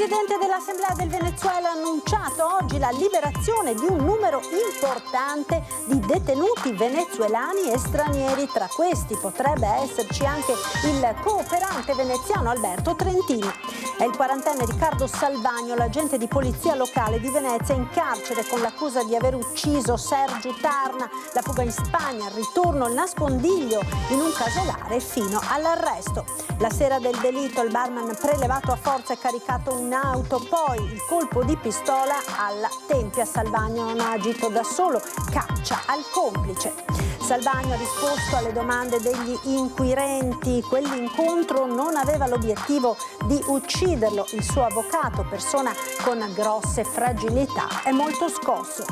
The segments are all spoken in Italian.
Presidente dell'Assemblea del Venezuela ha annunciato oggi la liberazione di un numero importante di detenuti venezuelani e stranieri. Tra questi potrebbe esserci anche il cooperante veneziano Alberto Trentini. È il quarantenne Riccardo Salvagno, l'agente di polizia locale di Venezia, in carcere con l'accusa di aver ucciso Sergio Tarna. La fuga in Spagna, il ritorno, il nascondiglio in un casolare fino all'arresto. La sera del delitto il barman prelevato a forza e caricato un'auto, poi il colpo di pistola alla tempia. Salvagno non ha agito da solo, caccia al complice. Salvagno ha risposto alle domande degli inquirenti. Quell'incontro non aveva l'obiettivo di ucciderlo. Il suo avvocato, persona con grosse fragilità, è molto scosso.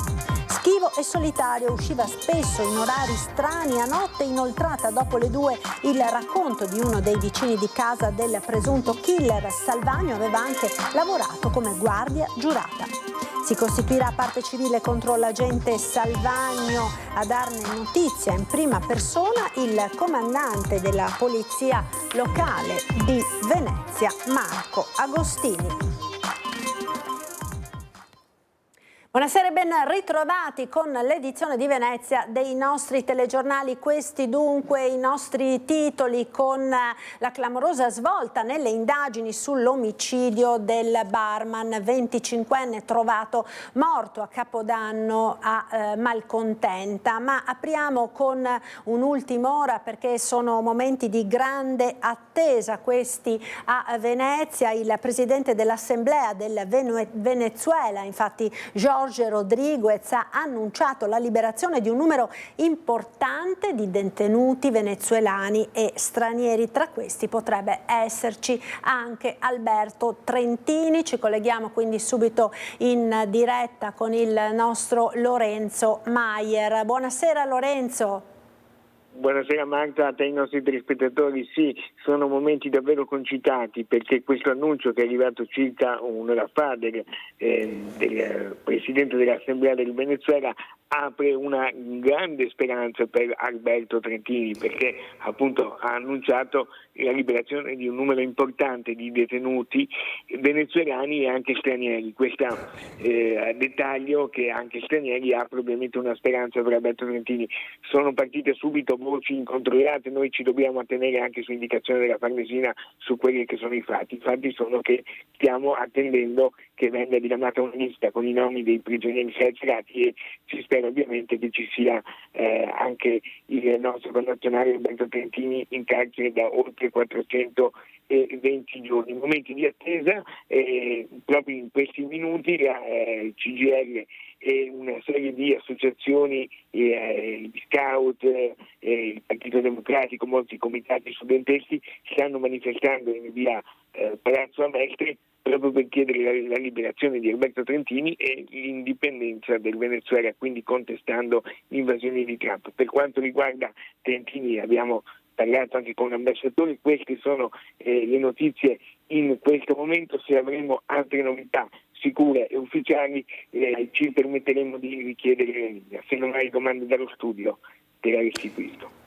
Schivo e solitario, usciva spesso in orari strani, a notte inoltrata dopo le 2, il racconto di uno dei vicini di casa del presunto killer. Salvagno aveva anche lavorato come guardia giurata. Si costituirà parte civile contro l'agente Salvagno. A darne notizia in prima persona il comandante della polizia locale di Venezia, Marco Agostini. Buonasera e ben ritrovati con l'edizione di Venezia dei nostri telegiornali. Questi dunque i nostri titoli, con la clamorosa svolta nelle indagini sull'omicidio del barman 25enne trovato morto a Capodanno a Malcontenta. Ma apriamo con un'ultima ora, perché sono momenti di grande attesa questi a Venezia. Il presidente dell'Assemblea del Venezuela, infatti Jorge Rodriguez, ha annunciato la liberazione di un numero importante di detenuti venezuelani e stranieri. Tra questi potrebbe esserci anche Alberto Trentini. Ci colleghiamo quindi subito in diretta con il nostro Lorenzo Maier. Buonasera Lorenzo. Buonasera Marta, a te e ai nostri telespettatori. Sì, sono momenti davvero concitati, perché questo annuncio, che è arrivato circa un'ora fa del Presidente dell'Assemblea del Venezuela, apre una grande speranza per Alberto Trentini, perché appunto ha annunciato la liberazione di un numero importante di detenuti venezuelani e anche stranieri. Questo dettaglio, che anche stranieri, apre ovviamente una speranza per Alberto Trentini. Sono partite subito voci incontrollate, noi ci dobbiamo attenere anche su indicazione della Farnesina su quelli che sono i fatti. I fatti sono che stiamo attendendo che venga diramata una lista con i nomi dei prigionieri carcerati, e si spera ovviamente che ci sia anche il nostro connazionale Alberto Trentini in carcere da oltre 420 giorni. Momenti di attesa, proprio in questi minuti il CGIL e una serie di associazioni, gli scout, il Partito Democratico, molti comitati studenteschi stanno manifestando in via Palazzo a Mestre, proprio per chiedere la liberazione di Alberto Trentini e l'indipendenza del Venezuela, quindi contestando l'invasione di Trump. Per quanto riguarda Trentini, abbiamo parlato anche con l'ambasciatore. Queste sono le notizie in questo momento. Se avremo altre novità sicure e ufficiali ci permetteremo di richiedere, se non hai domande dallo studio, te la restituisco.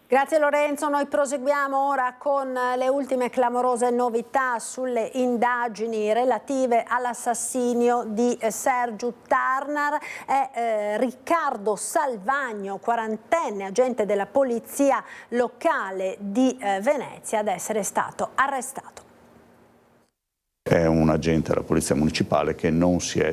Grazie Lorenzo, noi proseguiamo ora con le ultime clamorose novità sulle indagini relative all'assassinio di Sergio Tarnar. È Riccardo Salvagno, quarantenne, agente della polizia locale di Venezia, ad essere stato arrestato. È un agente della Polizia Municipale che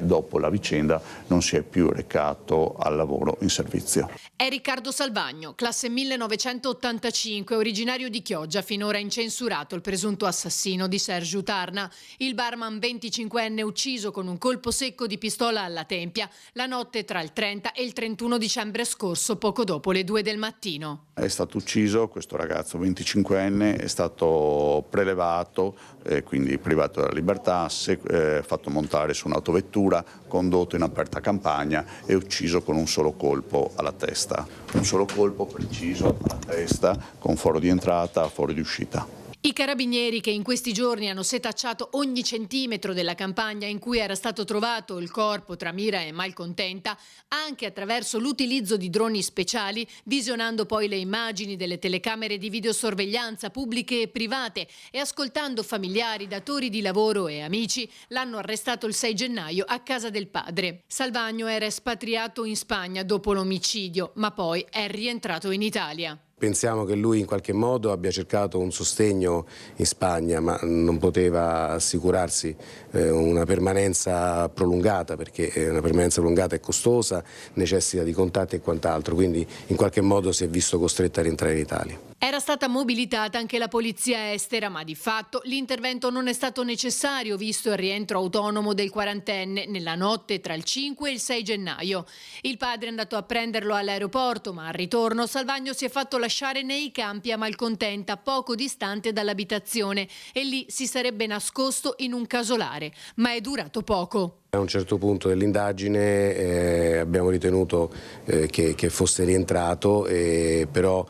dopo la vicenda, non si è più recato al lavoro in servizio. È Riccardo Salvagno, classe 1985, originario di Chioggia, finora incensurato il presunto assassino di Sergio Tarna, il barman 25enne ucciso con un colpo secco di pistola alla tempia la notte tra il 30 e il 31 dicembre scorso, poco dopo le 2 del mattino. È stato ucciso questo ragazzo 25enne, è stato prelevato, quindi privato della libertà, fatto montare su un'autovettura, condotto in aperta campagna e ucciso con un solo colpo alla testa. Un solo colpo preciso alla testa, con foro di entrata, foro di uscita. I carabinieri, che in questi giorni hanno setacciato ogni centimetro della campagna in cui era stato trovato il corpo tra Mira e Malcontenta, anche attraverso l'utilizzo di droni speciali, visionando poi le immagini delle telecamere di videosorveglianza pubbliche e private e ascoltando familiari, datori di lavoro e amici, l'hanno arrestato il 6 gennaio a casa del padre. Salvagno era espatriato in Spagna dopo l'omicidio, ma poi è rientrato in Italia. Pensiamo che lui in qualche modo abbia cercato un sostegno in Spagna, ma non poteva assicurarsi una permanenza prolungata, perché una permanenza prolungata è costosa, necessita di contatti e quant'altro, quindi in qualche modo si è visto costretto a rientrare in Italia. Era stata mobilitata anche la polizia estera, ma di fatto l'intervento non è stato necessario visto il rientro autonomo del quarantenne nella notte tra il 5 e il 6 gennaio. Il padre è andato a prenderlo all'aeroporto, ma al ritorno Salvagno si è fatto lasciare nei campi a Malcontenta, poco distante dall'abitazione, e lì si sarebbe nascosto in un casolare, ma è durato poco. A un certo punto dell'indagine abbiamo ritenuto che fosse rientrato, però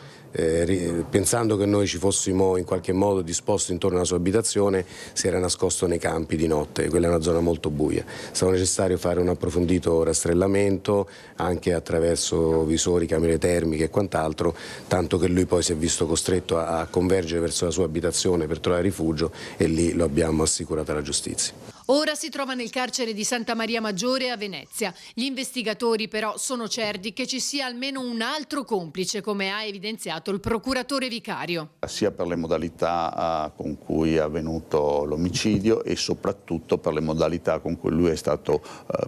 pensando che noi ci fossimo in qualche modo disposti intorno alla sua abitazione, si era nascosto nei campi di notte. Quella è una zona molto buia. È stato necessario fare un approfondito rastrellamento anche attraverso visori, camere termiche e quant'altro, tanto che lui poi si è visto costretto a convergere verso la sua abitazione per trovare rifugio, e lì lo abbiamo assicurato alla giustizia. Ora si trova nel carcere di Santa Maria Maggiore a Venezia. Gli investigatori però sono certi che ci sia almeno un altro complice, come ha evidenziato il procuratore vicario. Sia per le modalità con cui è avvenuto l'omicidio e soprattutto per le modalità con cui lui è stato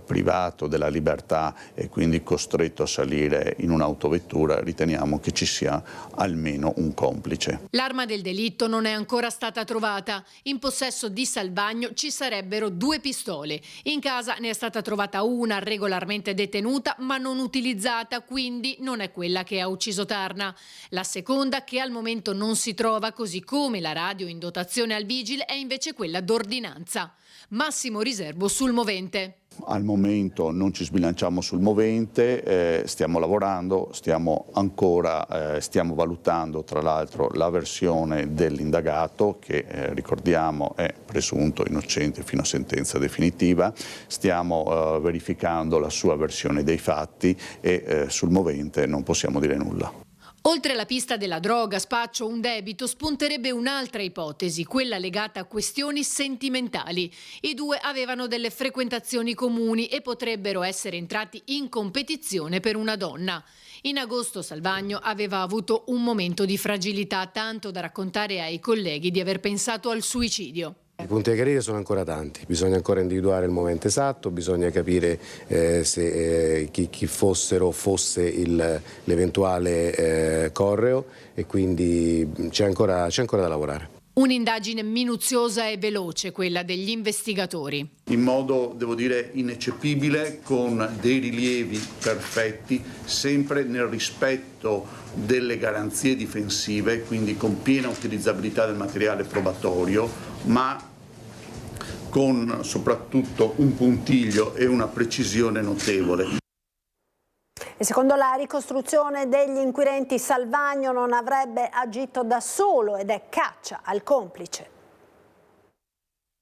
privato della libertà e quindi costretto a salire in un'autovettura, riteniamo che ci sia almeno un complice. L'arma del delitto non è ancora stata trovata. In possesso di Salvagno ci sarebbero 2 pistole. In casa ne è stata trovata una regolarmente detenuta ma non utilizzata, quindi non è quella che ha ucciso Tarna. La seconda, che al momento non si trova, così come la radio in dotazione al vigile, è invece quella d'ordinanza. Massimo riservo sul movente. Al momento non ci sbilanciamo sul movente, stiamo lavorando, stiamo valutando tra l'altro la versione dell'indagato che ricordiamo è presunto innocente fino a sentenza definitiva, stiamo verificando la sua versione dei fatti e sul movente non possiamo dire nulla. Oltre alla pista della droga, spaccio, un debito, spunterebbe un'altra ipotesi, quella legata a questioni sentimentali. I due avevano delle frequentazioni comuni e potrebbero essere entrati in competizione per una donna. In agosto Salvagno aveva avuto un momento di fragilità, tanto da raccontare ai colleghi di aver pensato al suicidio. I punti da chiarire sono ancora tanti, bisogna ancora individuare il momento esatto, bisogna capire chi fosse l'eventuale correo, e quindi c'è ancora da lavorare. Un'indagine minuziosa e veloce, quella degli investigatori. In modo, devo dire, ineccepibile, con dei rilievi perfetti, sempre nel rispetto delle garanzie difensive, quindi con piena utilizzabilità del materiale probatorio, ma con soprattutto un puntiglio e una precisione notevole. E secondo la ricostruzione degli inquirenti, Salvagno non avrebbe agito da solo ed è caccia al complice.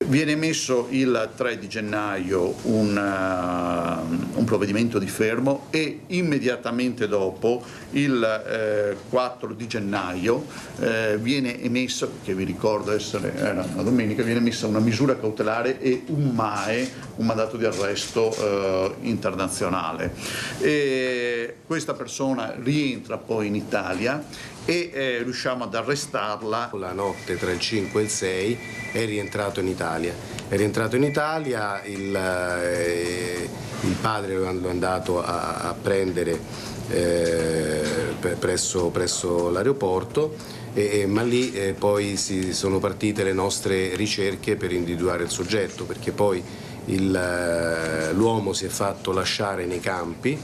Viene emesso il 3 di gennaio un provvedimento di fermo e immediatamente dopo, il 4 di gennaio, viene emessa, che vi ricordo era una domenica, viene emessa una misura cautelare e un MAE, un mandato di arresto internazionale. Questa persona rientra poi in Italia e riusciamo ad arrestarla. La notte tra il 5 e il 6 è rientrato in Italia. Il padre lo è andato a prendere presso l'aeroporto, ma lì poi sono partite le nostre ricerche per individuare il soggetto, perché poi l'uomo si è fatto lasciare nei campi,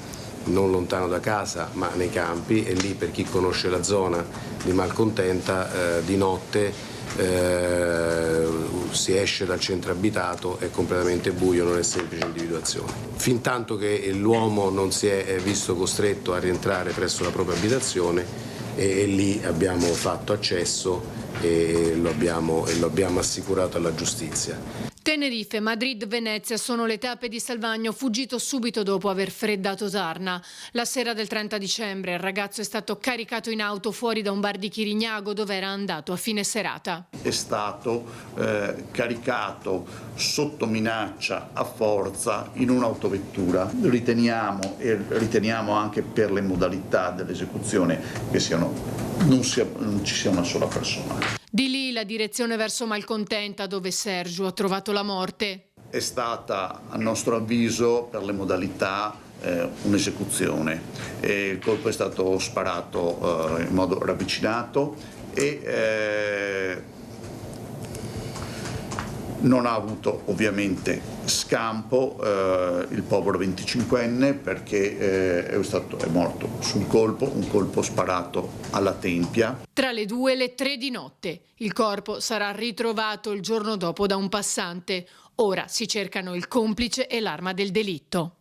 non lontano da casa ma nei campi, e lì, per chi conosce la zona di Malcontenta, di notte si esce dal centro abitato, è completamente buio, non è semplice individuazione. Fintanto che l'uomo non si è visto costretto a rientrare presso la propria abitazione, e lì abbiamo fatto accesso e lo abbiamo assicurato alla giustizia. Tenerife, Madrid, Venezia sono le tappe di Salvagno, fuggito subito dopo aver freddato Tarna. La sera del 30 dicembre il ragazzo è stato caricato in auto fuori da un bar di Chirignago dove era andato a fine serata. È stato caricato sotto minaccia a forza in un'autovettura. Riteniamo anche per le modalità dell'esecuzione che non ci sia una sola persona. Di lì la direzione verso Malcontenta, dove Sergio ha trovato la morte. È stata, a nostro avviso, per le modalità un'esecuzione. Il colpo è stato sparato in modo ravvicinato e non ha avuto ovviamente scampo il povero 25enne perché è morto sul colpo, un colpo sparato alla tempia. Tra le 2 e le 3 di notte. Il corpo sarà ritrovato il giorno dopo da un passante. Ora si cercano il complice e l'arma del delitto.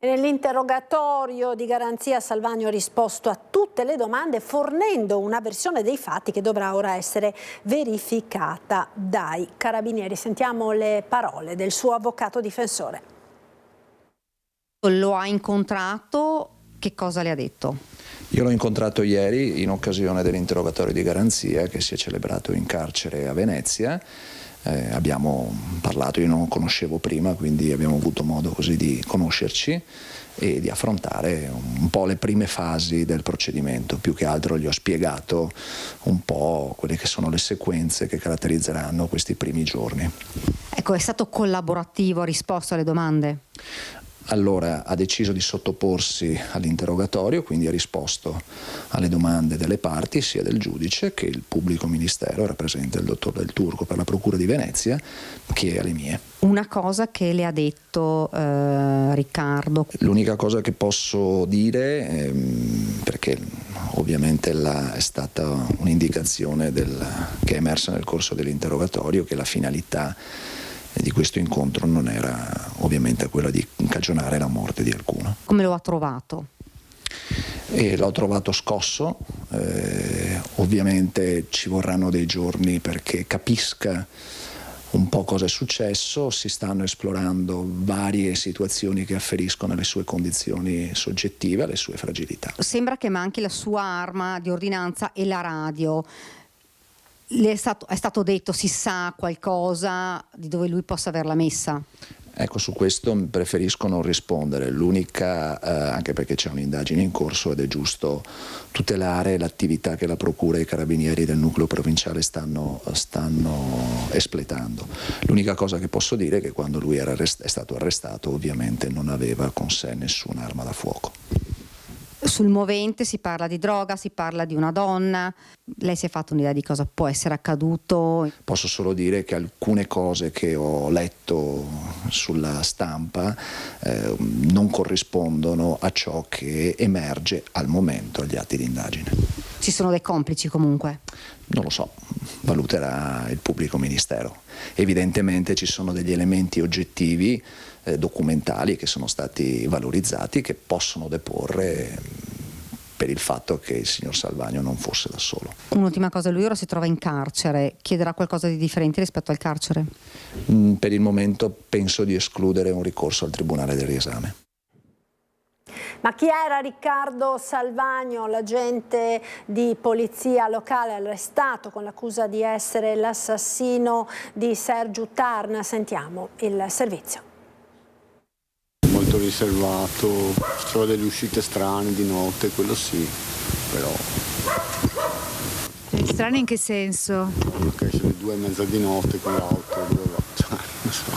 Nell'interrogatorio di garanzia Salvagno ha risposto a tutte le domande fornendo una versione dei fatti che dovrà ora essere verificata dai carabinieri. Sentiamo le parole del suo avvocato difensore. Lo ha incontrato, che cosa le ha detto? Io l'ho incontrato ieri in occasione dell'interrogatorio di garanzia che si è celebrato in carcere a Venezia. Abbiamo parlato, io non lo conoscevo prima, quindi abbiamo avuto modo così di conoscerci e di affrontare un po' le prime fasi del procedimento. Più che altro gli ho spiegato un po' quelle che sono le sequenze che caratterizzeranno questi primi giorni. Ecco, è stato collaborativo, ha risposto alle domande? Allora ha deciso di sottoporsi all'interrogatorio, quindi ha risposto alle domande delle parti, sia del giudice che il pubblico ministero, rappresenta il dottor Del Turco per la Procura di Venezia, che alle mie. Una cosa che le ha detto Riccardo? L'unica cosa che posso dire, perché ovviamente è stata un'indicazione che è emersa nel corso dell'interrogatorio, che la finalità di questo incontro non era ovviamente quella di cagionare la morte di alcuno. Come lo ha trovato? L'ho trovato scosso, ovviamente ci vorranno dei giorni perché capisca un po' cosa è successo, si stanno esplorando varie situazioni che afferiscono alle sue condizioni soggettive, alle sue fragilità. Sembra che manchi la sua arma di ordinanza e la radio. È stato detto, si sa qualcosa di dove lui possa averla messa? Ecco, su questo preferisco non rispondere. L'unica, anche perché c'è un'indagine in corso ed è giusto tutelare l'attività che la Procura e i Carabinieri del nucleo provinciale stanno espletando. L'unica cosa che posso dire è che quando lui è stato arrestato ovviamente non aveva con sé nessun'arma da fuoco. Sul movente si parla di droga, si parla di una donna. Lei si è fatta un'idea di cosa può essere accaduto? Posso solo dire che alcune cose che ho letto sulla stampa non corrispondono a ciò che emerge al momento agli atti di indagine. Ci sono dei complici comunque? Non lo so, valuterà il pubblico ministero. Evidentemente ci sono degli elementi oggettivi documentali che sono stati valorizzati, che possono deporre per il fatto che il signor Salvagno non fosse da solo. Un'ultima cosa, lui ora si trova in carcere, chiederà qualcosa di differente rispetto al carcere? Per il momento penso di escludere un ricorso al Tribunale del riesame. Ma chi era Riccardo Salvagno, l'agente di polizia locale arrestato con l'accusa di essere l'assassino di Sergio Tarna? Sentiamo il servizio. Molto riservato, solo delle uscite strane di notte, quello sì, però... Strane in che senso? Ok, sono le 2:30 di notte con l'auto, dove va? Cioè, non so,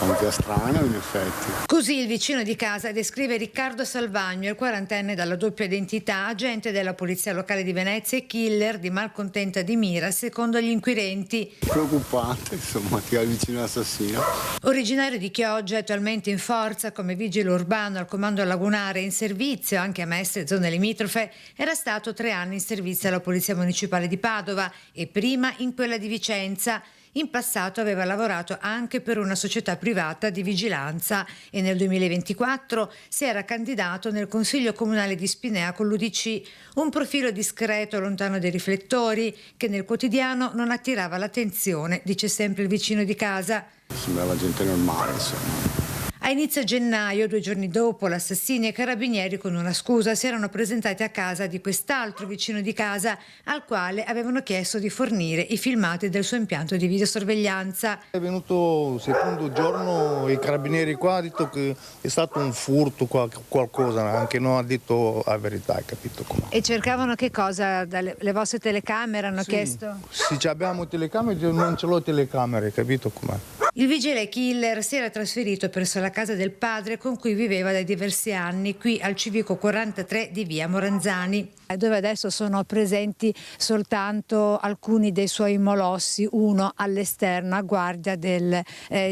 anche strano in effetti. Così il vicino di casa descrive Riccardo Salvagno, il quarantenne dalla doppia identità, agente della polizia locale di Venezia e killer di Malcontenta di Mira, secondo gli inquirenti. Preoccupante, insomma, tirare vicino all'assassino. Originario di Chioggia, attualmente in forza come vigile urbano al comando lagunare, in servizio anche a Mestre e zone limitrofe, era stato 3 anni in servizio alla polizia municipale di Padova e prima in quella di Vicenza. In passato aveva lavorato anche per una società privata di vigilanza e nel 2024 si era candidato nel Consiglio Comunale di Spinea con l'UDC, un profilo discreto lontano dai riflettori che nel quotidiano non attirava l'attenzione, dice sempre il vicino di casa. Sembrava gente normale, insomma. A inizio gennaio, 2 giorni dopo, l'assassino e i carabinieri con una scusa si erano presentati a casa di quest'altro vicino di casa al quale avevano chiesto di fornire i filmati del suo impianto di videosorveglianza. È venuto il secondo giorno i carabinieri qua, ha detto che è stato un furto, qualcosa, anche non ha detto la verità, hai capito com'è. E cercavano che cosa? Le vostre telecamere hanno chiesto? Sì, abbiamo telecamere, io non ce l'ho telecamere, capito com'è. Il vigile killer si era trasferito presso la casa del padre con cui viveva da diversi anni, qui al civico 43 di via Moranzani, dove adesso sono presenti soltanto alcuni dei suoi molossi, uno all'esterno a guardia del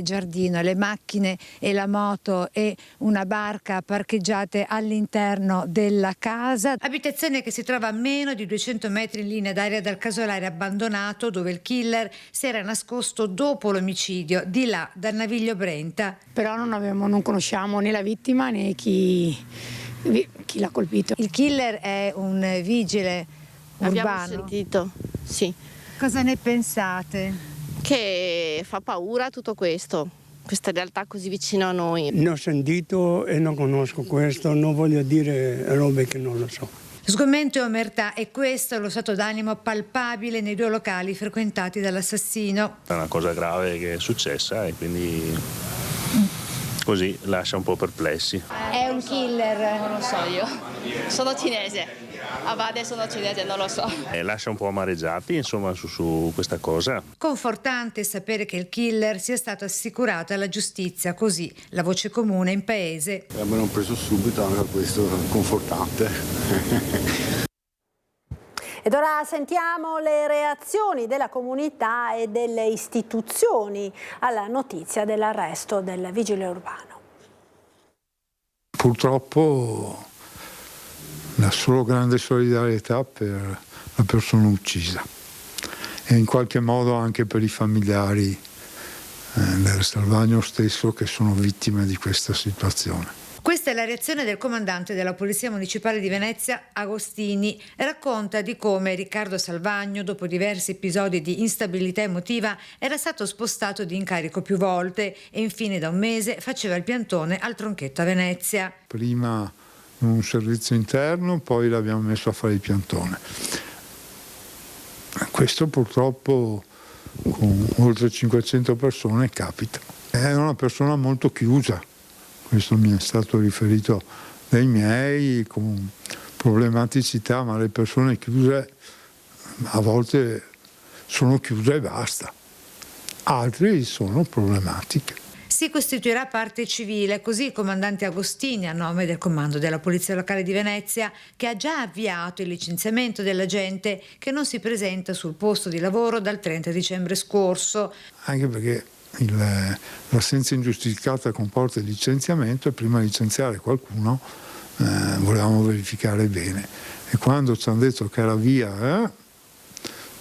giardino. Le macchine e la moto e una barca parcheggiate all'interno della casa. Abitazione che si trova a meno di 200 metri in linea d'aria dal casolare abbandonato dove il killer si era nascosto dopo l'omicidio, di là dal Naviglio Brenta. Però non conosciamo né la vittima né chi l'ha colpito. Il killer è un vigile urbano? Abbiamo sentito, sì. Cosa ne pensate? Che fa paura tutto questo, questa realtà così vicino a noi. Ne ho sentito e non conosco questo, non voglio dire robe che non lo so. Sgomento e omertà, e questo è lo stato d'animo palpabile nei 2 locali frequentati dall'assassino. È una cosa grave che è successa e quindi così lascia un po' perplessi. È un killer? Non lo so io, sono cinese, adesso sono cinese, non lo so. Lascia un po' amareggiati insomma su questa cosa. Confortante sapere che il killer sia stato assicurato alla giustizia, così la voce comune in paese. Abbiamo preso subito anche questo, confortante. Ed ora sentiamo le reazioni della comunità e delle istituzioni alla notizia dell'arresto del vigile urbano. Purtroppo la solo grande solidarietà per la persona uccisa e in qualche modo anche per i familiari del Salvagno stesso che sono vittime di questa situazione. Questa è la reazione del comandante della Polizia Municipale di Venezia, Agostini. Racconta di come Riccardo Salvagno, dopo diversi episodi di instabilità emotiva, era stato spostato di incarico più volte e infine da un mese faceva il piantone al Tronchetto a Venezia. Prima un servizio interno, poi l'abbiamo messo a fare il piantone. Questo purtroppo con oltre 500 persone capita. È una persona molto chiusa. Questo mi è stato riferito dai miei con problematicità, ma le persone chiuse a volte sono chiuse e basta, altri sono problematiche. Si costituirà parte civile, così il comandante Agostini, a nome del comando della Polizia Locale di Venezia, che ha già avviato il licenziamento dell'agente che non si presenta sul posto di lavoro dal 30 dicembre scorso. Anche perché l'assenza ingiustificata comporta il licenziamento e prima di licenziare qualcuno volevamo verificare bene e quando ci hanno detto che era via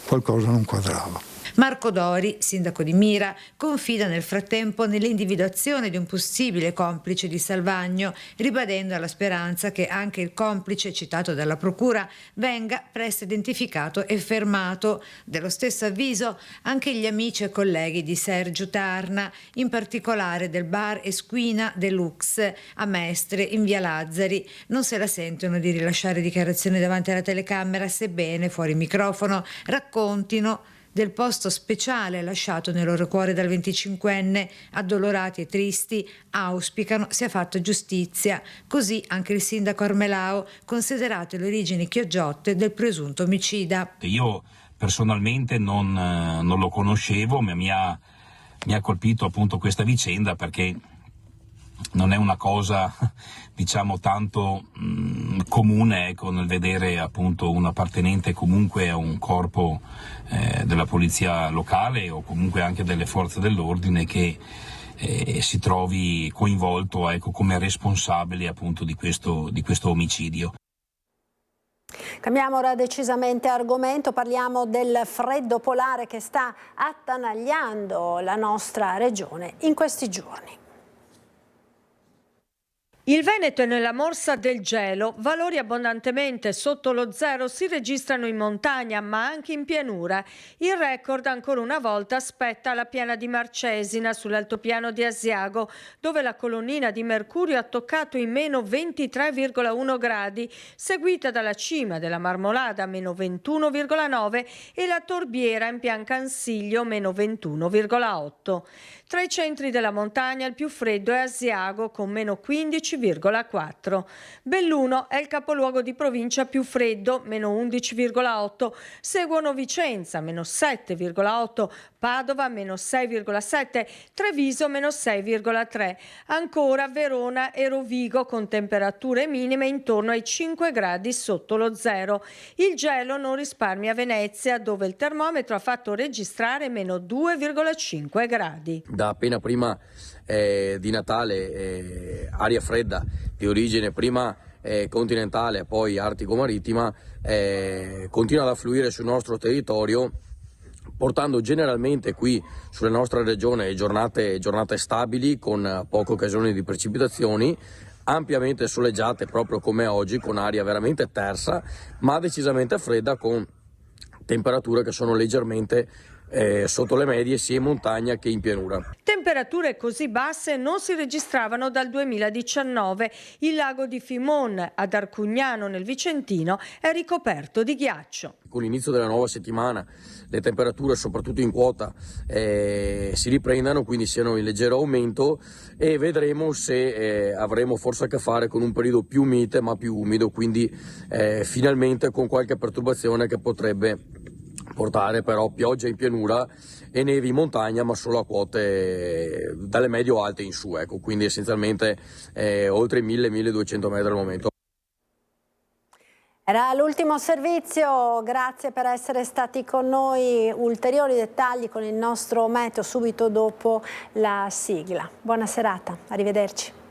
qualcosa non quadrava. Marco Dori, sindaco di Mira, confida nel frattempo nell'individuazione di un possibile complice di Salvagno, ribadendo la speranza che anche il complice citato dalla procura venga presto identificato e fermato. Dello stesso avviso anche gli amici e colleghi di Sergio Tarna, in particolare del bar Esquina Deluxe a Mestre in via Lazzari. Non se la sentono di rilasciare dichiarazioni davanti alla telecamera, sebbene fuori microfono raccontino del posto speciale lasciato nel loro cuore dal 25enne, addolorati e tristi, auspicano sia fatta giustizia. Così anche il sindaco Armelao, considerate le origini chioggiotte del presunto omicida. Io personalmente non lo conoscevo, ma mi ha colpito appunto questa vicenda perché non è una cosa diciamo tanto comune, ecco, nel vedere appunto un appartenente comunque a un corpo della polizia locale o comunque anche delle forze dell'ordine che si trovi coinvolto, ecco, come responsabile appunto di questo omicidio. Cambiamo ora decisamente argomento, parliamo del freddo polare che sta attanagliando la nostra regione in questi giorni. Il Veneto è nella morsa del gelo, valori abbondantemente sotto lo zero si registrano in montagna ma anche in pianura. Il record ancora una volta spetta alla piana di Marcesina sull'altopiano di Asiago, dove la colonnina di mercurio ha toccato i meno 23,1 gradi, seguita dalla cima della Marmolada meno 21,9 e la Torbiera in Piancansiglio meno 21,8. Tra i centri della montagna il più freddo è Asiago con meno 15,4. Belluno è il capoluogo di provincia più freddo, meno 11,8. Seguono Vicenza, meno 7,8. Padova, meno 6,7. Treviso, meno 6,3. Ancora Verona e Rovigo con temperature minime intorno ai 5 gradi sotto lo zero. Il gelo non risparmia Venezia, dove il termometro ha fatto registrare meno 2,5 gradi. Da appena prima di Natale aria fredda di origine prima continentale poi artico-marittima continua ad affluire sul nostro territorio, portando generalmente qui sulla nostra regione giornate stabili con poche occasioni di precipitazioni, ampiamente soleggiate proprio come oggi, con aria veramente tersa ma decisamente fredda, con temperature che sono leggermente sotto le medie sia in montagna che in pianura. Temperature così basse non si registravano dal 2019. Il lago di Fimon ad Arcugnano nel Vicentino è ricoperto di ghiaccio. Con l'inizio della nuova settimana le temperature soprattutto in quota si riprendano, quindi siano in leggero aumento, e vedremo se avremo forse a che fare con un periodo più mite ma più umido, quindi finalmente con qualche perturbazione che potrebbe portare però pioggia in pianura e nevi in montagna, ma solo a quote dalle medio-alte in su, ecco, quindi essenzialmente oltre i 1000-1200 metri al momento. Era l'ultimo servizio, grazie per essere stati con noi. Ulteriori dettagli con il nostro meteo subito dopo la sigla. Buona serata, arrivederci.